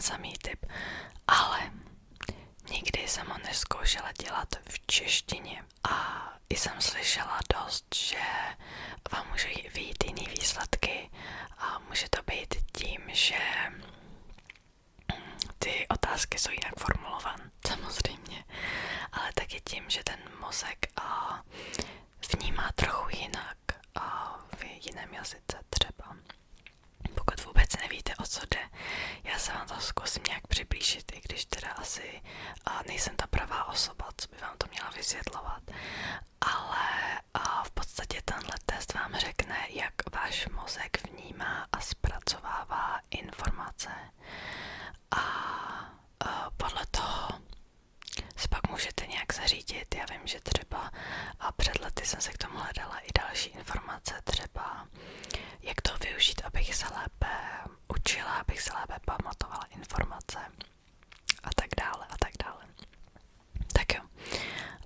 samý typ, ale nikdy jsem ho nezkoušela dělat v češtině a jsem slyšela dost, že vám může vyjít jiný výsledky a může to být tím, že ty otázky jsou jinak formulované, samozřejmě, ale taky tím, že ten mozek vnímá trochu jinak v jiném jazyce třeba. Pokud vůbec nevíte, o co jde, já se vám to zkusím nějak přiblížit, i když teda asi nejsem ta pravá osoba, co by vám to měla vysvětlovat. Ale v podstatě tenhle test vám řekne, jak váš mozek vnímá a zpracovává informace. A podle toho se pak můžete nějak zařídit. Já vím, že třeba před lety jsem se k tomu hledala i další informace, třeba jak to využít, abych se lépe učila, abych se lépe pamatovala informace a tak dále a tak dále. Tak jo,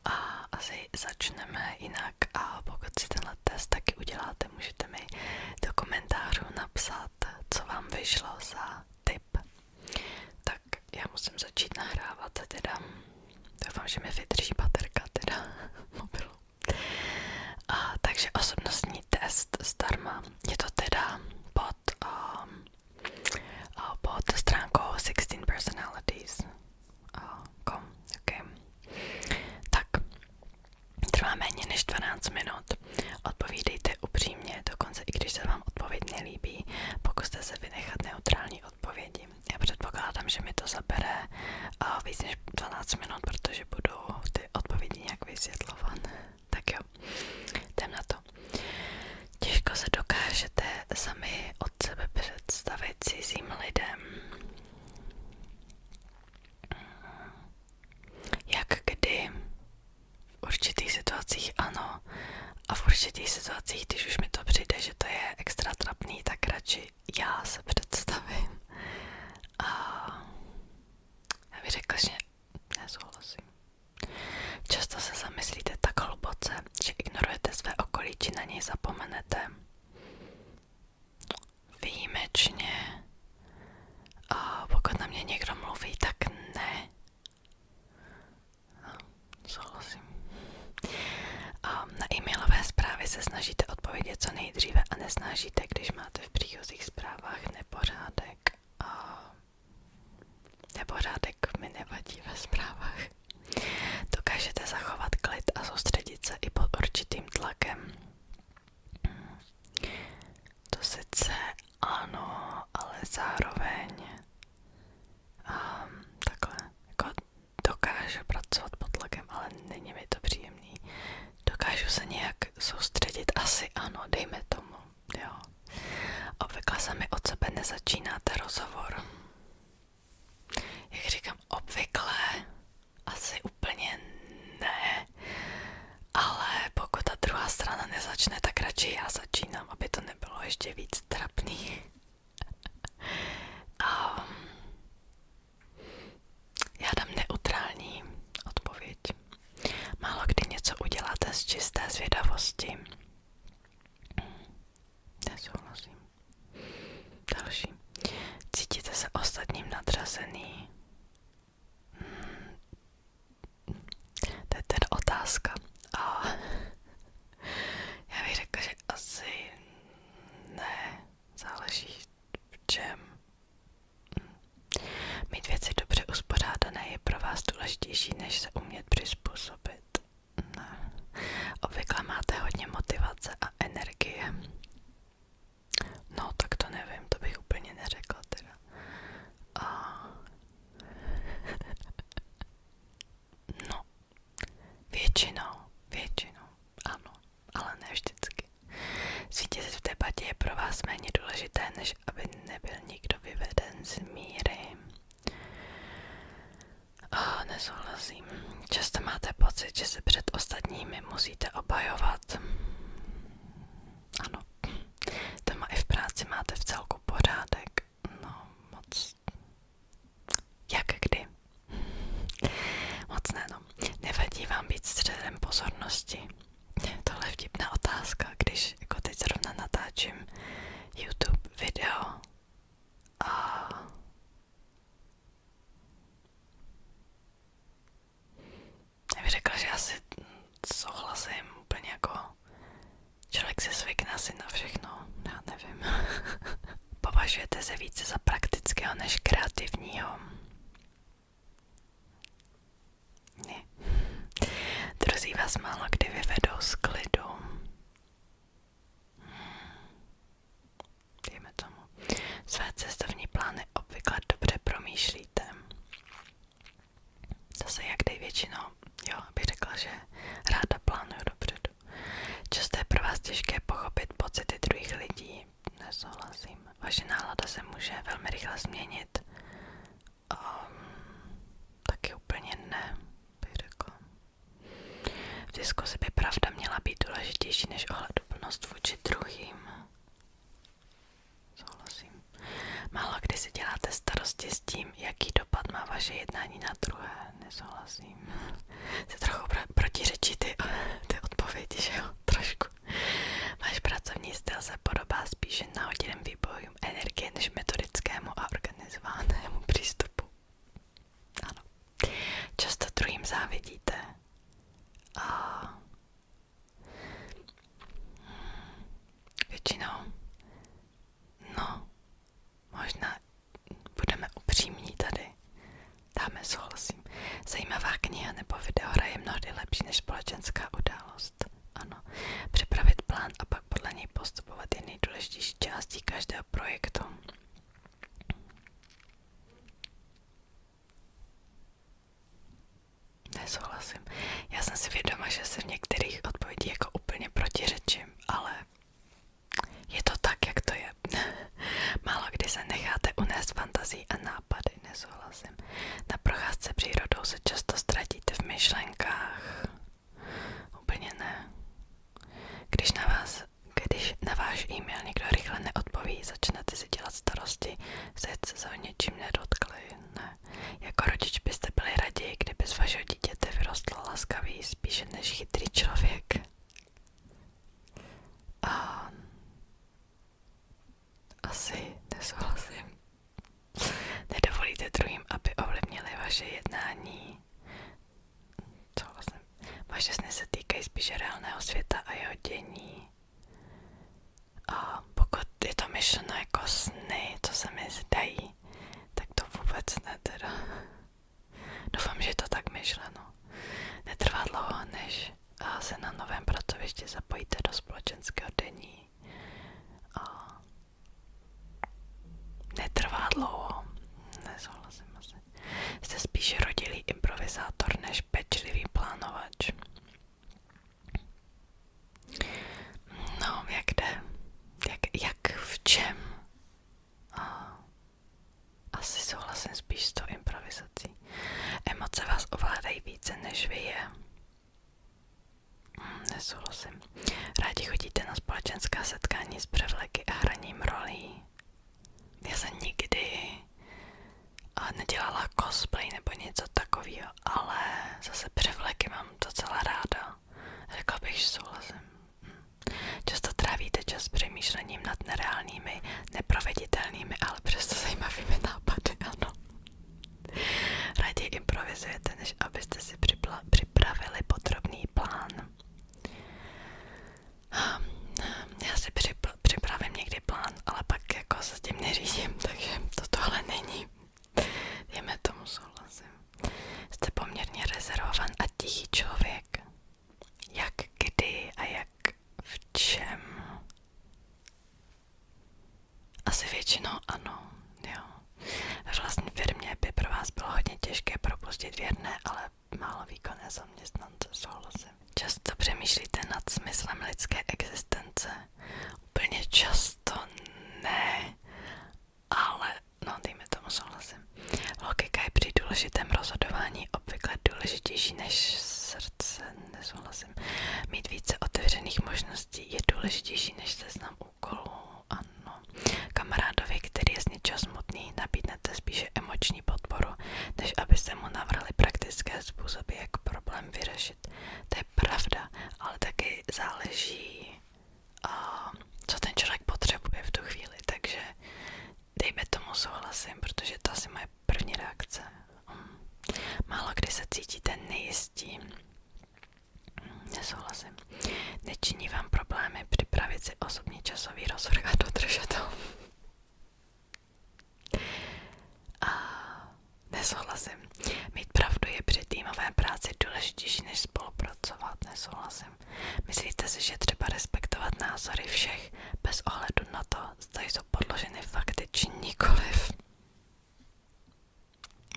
a asi začneme jinak a pokud si tenhle test taky uděláte, můžete mi do komentářů napsat, co vám vyšlo za tip. Tak já musím začít nahrávat teda. Doufám, že mi vydrží baterka teda mobilu. Takže osobnostní test zdarma. Je to teda pod stránkou 16personalities.com. Okay. Tak, trvá méně než 12 minut. Odpovídejte upřímně, dokonce i když se vám odpověď nelíbí. Pokuste se vynechat neutrální odpovědi. Já předpokládám, že mi to zabere víc než 12 minut, protože budu ty odpovědi nějak vysvětlovat. Tak jo, jdem na to. Těžko se dokážete sami od sebe představit cizím lidem. Jak kdy? V určitých situacích ano, a v určitých situacích, když už mi to přijde, že to je extra trapný, tak radši já se představím. A já bych řekla, že nesouhlasím. Často se zamyslíte tak hluboce, že ignorujete své okolí, či na něj zapomenete. Výjimečně. A pokud na mě někdo mluví, tak ne. Souhlasím. Na e-mailové zprávy se snažíte odpovědět co nejdříve a nesnážíte, když máte v příchozích zprávách nepořádek. Nepořádek mi nevadí ve zprávách. Dokážete zachovat klid a soustředit se i pod určitým tlakem. To sice ano, ale zároveň takhle, jako dokážu pracovat pod tlakem, ale není mi to příjemný. Dokážu se nějak soustředit, asi ano, dejme tomu, jo. Obvykle sami od sebe nezačínáte rozhovor. Jak říkám, obvykle asi úplně ne, ale pokud ta druhá strana nezačne, tak radši já začínám, aby to nebylo ještě víc trapný. Já dám neutrální odpověď. Málo kdy něco uděláte z čisté zvědavosti. Nesouhlasím. Další. Cítíte se ostatním nadřazený. To je teda otázka. Já bych řekla, že asi ne. Záleží v čem. Mít věci dobře uspořádané je pro vás důležitější, než se umět přizpůsobit. Ne. Obvykle máte hodně motivace a energie. No, tak to nevím, to bych úplně neřekla teda. No, většinou, ano, ale ne vždycky. Zvítězit v debatě je pro vás méně důležité, než aby nebyl nikdo vyveden z míry. Nesouhlasím. Často máte pocit, že se před ostatními musíte obhajovat. Ano, doma i v práci máte v celku pořádek. No, moc. Jak kdy? Moc ne, no. Nevadí vám být středem pozornosti. Tohle je vtipná otázka, když jako teď zrovna natáčím YouTube video za praktického než kreativního. Ne. Druzí vás málo kdy vyvedou z klidu. Dejme tomu. Své cestovní plány obvykle dobře promýšlíte. Zase jak dej většinou, jo, abych řekla, že ráda plánuju dopředu. Často je pro vás těžké pochopit pocity druhých lidí. Nesouhlasím. Vaše nálada se může velmi rychle změnit. Taky úplně ne, bych řekla. V diskuzi by pravda měla být důležitější než ohleduplnost vůči druhým. Souhlasím. Málo kdy si děláte starosti s tím, jaký dopad má vaše jednání na druhé. Nesouhlasím. Se trochu protiřečí ty odpovědi, že jo? Trošku. Váš pracovní styl se podobá spíše nahodilým výbojům energie než metodickému a organizovanému přístupu. Ano. Často druhým závidíte. Většinou. No, možná budeme upřímní tady. Dáme, souhlasím. Zajímavá kniha nebo videohra je mnohdy lepší než společenská událost. Ano, připravit plán a pak podle něj postupovat je nejdůležitější částí každého projektu. Nesouhlasím. Já jsem si vědoma, že se v některých odpovědích jako úplně protiřečím, ale je to tak, jak to je. Málo kdy se necháte unést fantazí a nápady, nesouhlasím. Na procházce přírodou se často ztratíte v myšlenkách. Úplně ne. Když na váš e-mail někdo rychle neodpoví, začnete si dělat starosti, jste se o něčím nedotkli. Ne. Jako rodič byste byli raději, kdyby z vašeho dítěte vyrostl laskavý, spíše než chytrý člověk. Asi nesouhlasím. Nedovolíte druhým, aby ovlivnili vaše jednání. Souhlasím. Vaše sny se týkají spíše reálného světa a jeho dění. A pokud je to myšleno jako sny, co se mi zdají, tak to vůbec ne teda. Doufám, že je to tak myšleno. Netrvá dlouho, než se na novém pracovišti zapojíte do společenského dění. Netrvá dlouho. Nesouhlasím asi. Jste spíše rodilý improvizátor než pečlivý plánovač. No, jak jde? Jak v čem? Asi souhlasím spíš s tou improvizací. Emoce vás ovládají více než vy je. Nesouhlasím. Rádi chodíte na společenská setkání s převleky a hraním rolí. Já jsem nikdy nedělala cosplay nebo něco takového, ale zase převleky mám docela ráda. Řekla bych, že souhlasím. Často trávíte čas přemýšlením nad nereálnými, neproveditelnými, ale přesto zajímavými nápady, ano. Raději improvizujete, než abyste si připravili podrobný plán. Já si připravím někdy plán, ale pak jako se s tím neřídím, takže to tohle není. Dejme tomu, souhlasím. Jste poměrně rezervovan a tichý člověk. Jak kdy a jak v čem? Asi většinou ano, jo. Ve vlastní firmě by pro vás bylo hodně těžké propustit věrné, ale málo výkonné zaměstnance, souhlasím. Často přemýšlíte nad smyslem lidské existence. Úplně často ne, ale no dejme tomu, souhlasím. Logika je při důležitém rozhodování obvykle důležitější než srdce, nesouhlasím. Mít více otevřených možností je důležitější než seznam úkolů, ano. Kamarádovi, který je z něčeho smutný, nabídnete spíše emoční podporu, než abyste mu navrhli praktické způsoby, jak problém vyřešit. To je pravda, ale taky záleží, co ten člověk potřebuje v tu chvíli, takže dejme tomu, souhlasím, protože to asi moje první reakce. Málo kdy se cítíte nejistí. Nesouhlasím. Nečiní vám problémy připravit si osobní časový rozvrh a dodržet ho. Myslíte si, že třeba respektovat názory všech bez ohledu na to, zda jsou podloženy fakty či nikoliv?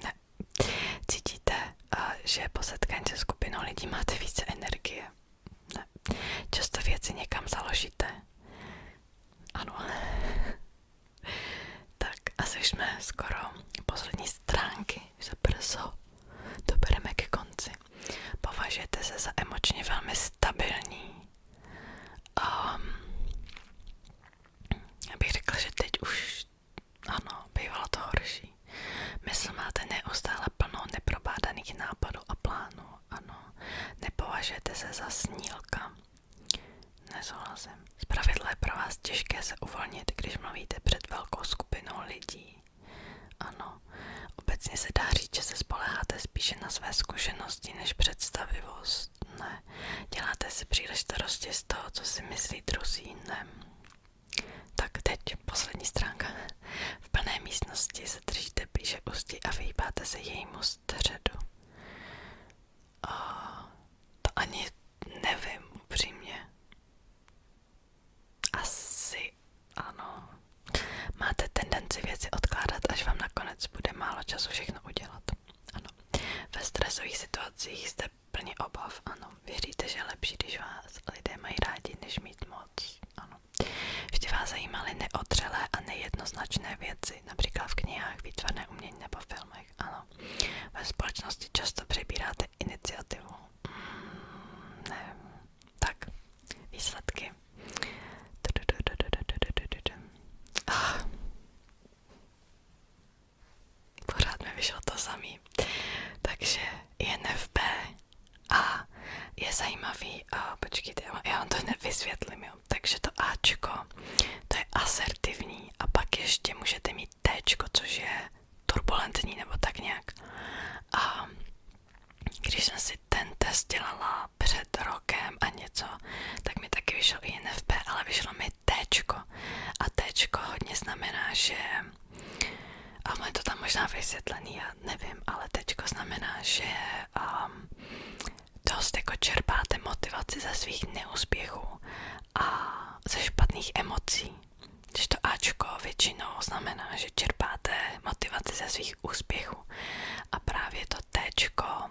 Ne. Cítíte, že po setkání se skupinou lidí máte více energie? Ne. Často věci někam založíte? Ano. Tak, asi už jsme skoro poslední stránky, už se brzo dobereme ke konci. Považujete se za emočně velmi stabilní. Já bych řekla, že teď už ano, bývalo to horší. Mysl máte neustále plnou neprobádaných nápadů a plánů. Ano, nepovažujete se za snílka. Nesouhlasím. Zpravidla je pro vás těžké se uvolnit, když mluvíte před velkou skupinou lidí. Ano, obecně se dá říct, že se spoléháte spíše na své zkušenosti než představivost. Ne, děláte si příliš starosti z toho, co si myslí druzí. Ne. Tak teď poslední stránka. V plné místnosti se držíte blíže ústí a vyhýbáte se jejímu středu. To ani nevím upřímně. Asi ano. Máte tendenci věci odkládat, až vám nakonec bude málo času všechno udělat. Ano. Ve stresových situacích jste plně obav. Ano. Věříte, že je lepší, když vás lidé mají rádi, než mít moc. Ano. Vždy vás zajímaly neotřelé a nejednoznačné věci, například v knihách, výtvarné umění nebo filmech. Ano. Ve společnosti často přebíráte iniciativu. Ne. Tak. Výsledky. Pořád mi vyšlo to samý. Takže INFP A je zajímavý. Počkejte, já vám to hned vysvětlím. Jo. Takže to Ačko, to je asertivní a pak ještě můžete mít Tčko, což je turbulentní nebo tak nějak. A když jsem si ten test dělala před rokem a něco, tak mi taky vyšlo INFP, ale vyšlo mi Tčko. A Tčko hodně znamená, že a mám to tam možná vysvětlený, já nevím, ale Tčko znamená, že dost jako čerpáte motivaci ze svých neúspěchů a ze špatných emocí. Když to Ačko většinou znamená, že čerpáte motivaci ze svých úspěchů. A právě to Tčko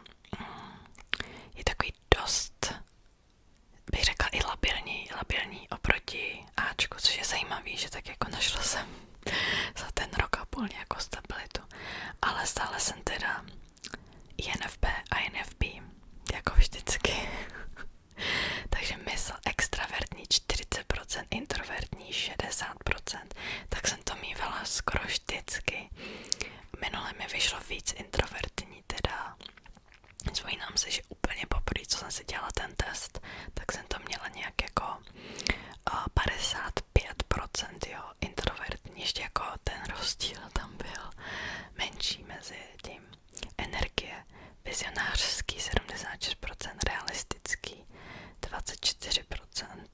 je takový dost, bych řekla i labilní oproti Ačku, což je zajímavý, že tak jako našla jsem za ten rok a půl nějakou stabilitu. Ale stále jsem teda INFP a INFP, jako vždycky. Takže mysl extravertní 40%, introvertní 60%, tak jsem to mývala skoro vždycky. Minule mi vyšlo víc introvertní teda. Vzpomínám se, že úplně poprvé, co jsem si dělala ten test, tak jsem to měla nějak jako 55%, jo, introvertní, ještě jako ten rozdíl tam byl menší mezi tím. Energie, vizionářský 76%, realistický 24%,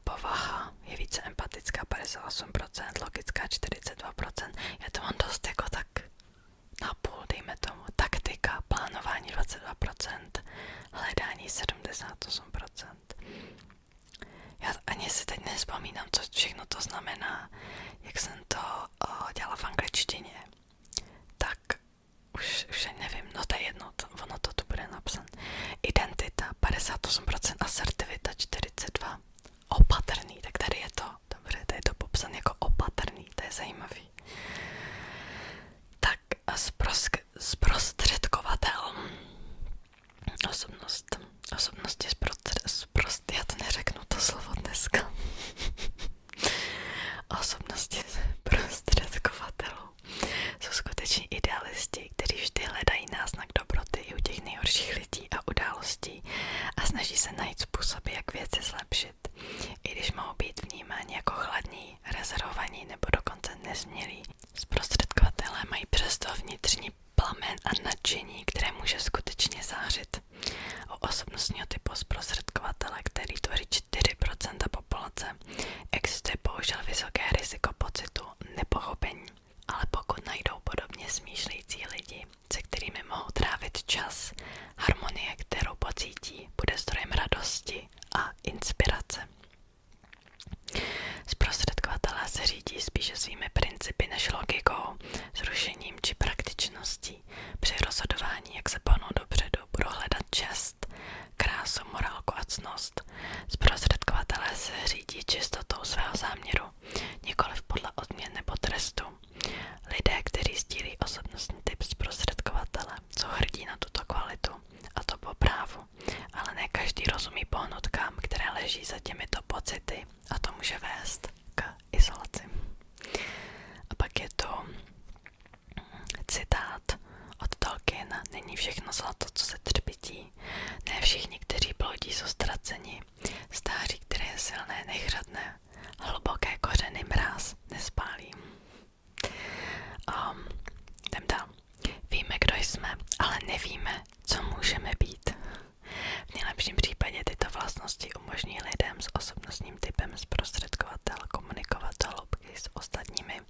povaha je více empatická 58%, logická 42%, já to mám dost jako tak na půl, dejme tomu, taktika, plánování 22%, hledání 78%. Já ani si teď nevzpomínám, co všechno to znamená, jak jsem to dělala v angličtině. Tak už nevím, no to je jedno, ono to tu bude napsané. Identita 58%, asertivita 42%, opatrný, tak tady je to, dobře, tady je to popsané jako opatrný, to je zajímavý. Tak a zprostředkovatel. Osobnost je já to neřeknu to slovo dneska. Osobnosti zprostředkovatelů jsou skuteční idealisti, kteří vždy hledají náznak dobroty i u těch nejhorších lidí a událostí a snaží se najít způsoby, jak věci zlepšit. I když mohou být vnímáni jako chladní, rezervovaní nebo dokonce nesmělí. Zprostředkovatelé mají přesto vnitřní plamen a nadšení, které může skutečně zářit. U osobnostního typu zprostředkovatele, který tvoří 4% populace, existuje bohužel vysoké riziko pocitu nepochopení. Ale pokud najdou podobně smýšlející lidi, se kterými mohou trávit čas, harmonie, kterou pocítí, bude zdrojem radosti a citát od Tolkiena. Není všechno zlato, co se třpytí. Ne všichni, kteří bloudí, jsou ztraceni. Stáří, které je silné, nechřadné. Hluboké kořeny mráz nespálí. Jdem dál. Víme, kdo jsme, ale nevíme, co můžeme být. V nejlepším případě tyto vlastnosti umožní lidem s osobnostním typem zprostředkovatel komunikovat do hloubky s ostatními,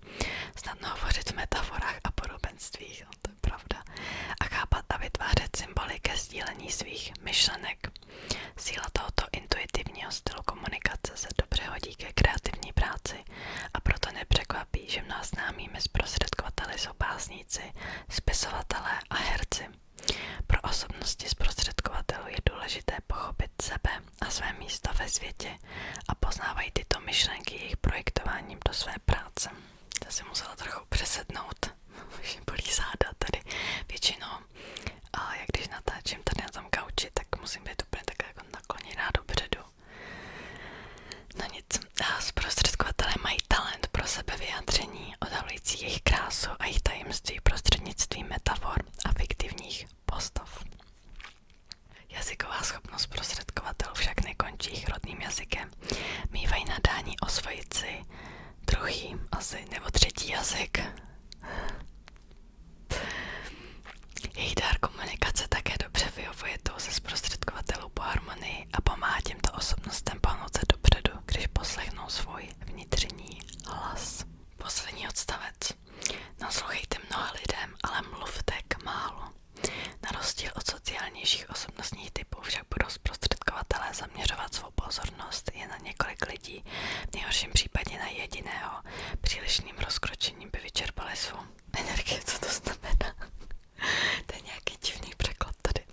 snadno hovořit v metaforách a podobenstvích, no to je pravda, a chápat a vytvářet symboly ke sdílení svých myšlenek. Síla tohoto intuitivního stylu komunikace se dobře hodí ke kreativní práci a proto nepřekvapí, že mnoha známými zprostředkovateli jsou básníci, spisovatelé a herci. Pro osobnosti zprostředkovatelů je důležité pochopit sebe a své místo ve světě a poznávají tyto myšlenky jejich projektováním do své práce. To si musela trochu přesednout, už bolí záda tady většinou. A jak když natáčím tady na tom kauči, tak musím být úplně tak jako nakloněná dopředu. No nic, zprostředkovatelé mají talent pro sebevyjádření, odhalující jejich krásu a jejich tajemství prostřednictvím metafor a fiktivních postav. Jazyková schopnost zprostředkovatelů však nekončí jejich rodným jazykem. Mívají nadání osvojit si druhý asi nebo třetí jazyk. Jejich dar komunikace také dobře vyhovuje touze zprostředkovatelů po harmonii a pomáhá těmto osobnostem pohnout se dopředu, když poslechnou svůj vnitřní hlas. Poslední odstavec. Naslouchejte mnoha lidem, ale mluvte k málu. Na rozdíl od sociálnějších osobnostních typů však budou zprostředkovatelé zaměřovat svou pozornost jen na několik lidí, v nejhorším případě na jediného. Přílišným rozkročením by vyčerpali svou energii, co to znamená. To je nějaký divný překlad tady.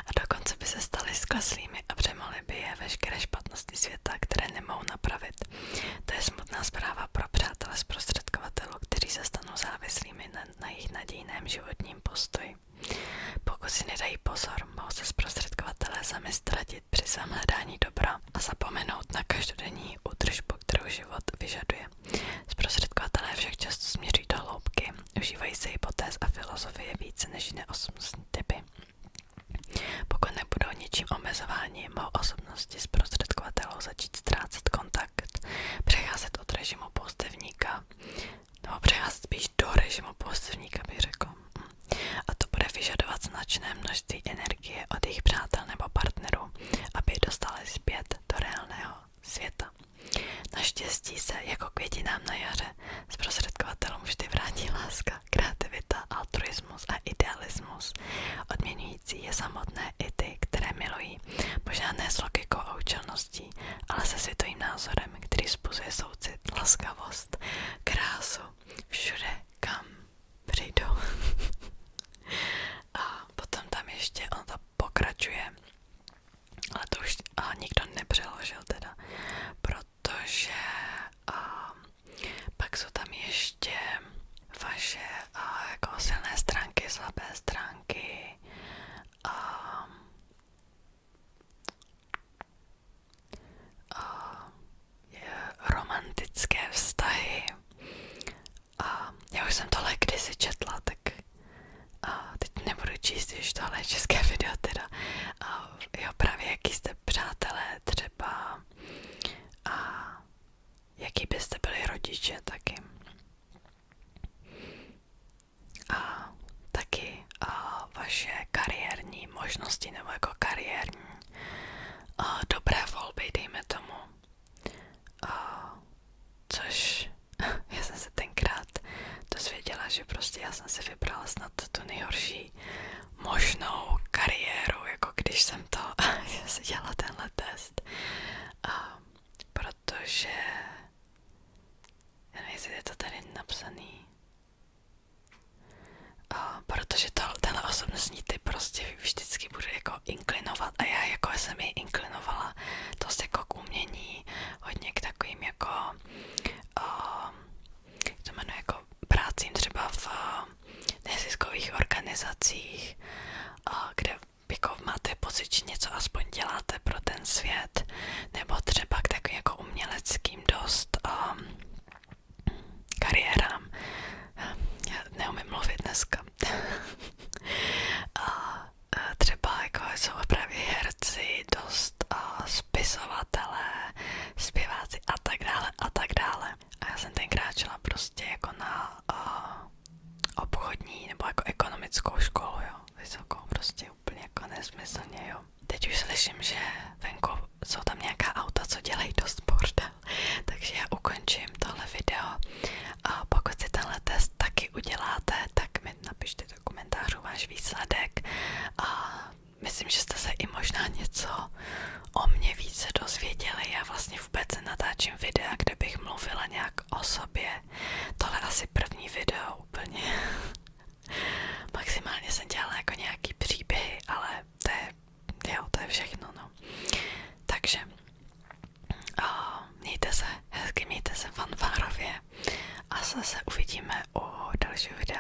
A dokonce by se stali skleslými a přemohli by je veškeré špatnosti světa, které nemohou napravit. To je smutná zpráva pro přátele zprostředkovatelů, kteří se stanou závislými na jejich nadějném životním postoji. Pokud si nedají pozor, mohou se zprostředkovatelé sami ztratit při svém hledání dobra a zapomenout na každodenní údržbu, kterou život vyžaduje. Zprostředkovatelé však často směří do hloubky, užívají se hypotéz a filozofie více než jiné osobnostní typy. Pokud nebudou ničím omezováni, mohou osobnosti zprostředkovatelů začít ztrácet kontakt, přecházet od režimu poustevníka, nebo přecházet spíš do režimu poustevníka, bych řekl. A to bude vyžadovat značné množství energie od jejich přátel nebo partnerů, aby je dostali zpět do reálného světa. Naštěstí se, jako květinám na jaře, zprostředkovatelům vždy vrátí láska, kreativita, altruismus a idealismus. Odměňující je samotné i ty, které milují, možná ne s logikou a účelností, ale se světovým názorem, který vzbuzuje soucit, laskavost, krásu, všude, kam přijdou. A potom tam ještě, ono to pokračuje, ale to už nikdo nepřeložil teda, protože pak jsou tam ještě vaše jako silné stránky, slabé stránky, romantické vztahy. Já už jsem tohle kdysi četla, tak teď nebudu číst, když tohle je české video teda. Jo, právě jaký jste přátelé třeba a jaký byste byli rodiče taky. A taky vaše kariérní možnosti nebo jako kariérní dobré volby, dejme tomu. Což já jsem se tenkrát dozvěděla, že prostě já jsem si vybrala snad tu nejhorší možnou kariéru, jako když jsem to si dělala tenhle test. Protože já nevím, jestli je to tady napsaný. Protože tenhle osobnostní typ prostě vždycky bude jako inklinovat a já jako jsem ji inklinovala dost jako k umění, hodně k takovým jako jak to jmenuje, jako prácím třeba v neziskových organizacích, kde jako máte pocit, že něco aspoň děláte pro ten svět, nebo třeba k takovým jako uměleckým dost kariérám. prostě úplně jako nesmyslně, jo. Teď už slyším, že venku jsou tam nějaká auta, co dělají dost bordel, takže já ukončím tohle video a pokud si tenhle test taky uděláte, tak mi napište do komentářů váš výsledek a myslím, že jste se i možná něco o mě více dozvěděli. Já vlastně vůbec natáčím videa, kde bych mluvila nějak o sobě. Tohle asi první video úplně. Maximálně jsem dělala jako nějaký příběhy, ale to je všechno, no. Takže mějte se hezky, mějte se fanfárově a zase uvidíme u dalšího videa.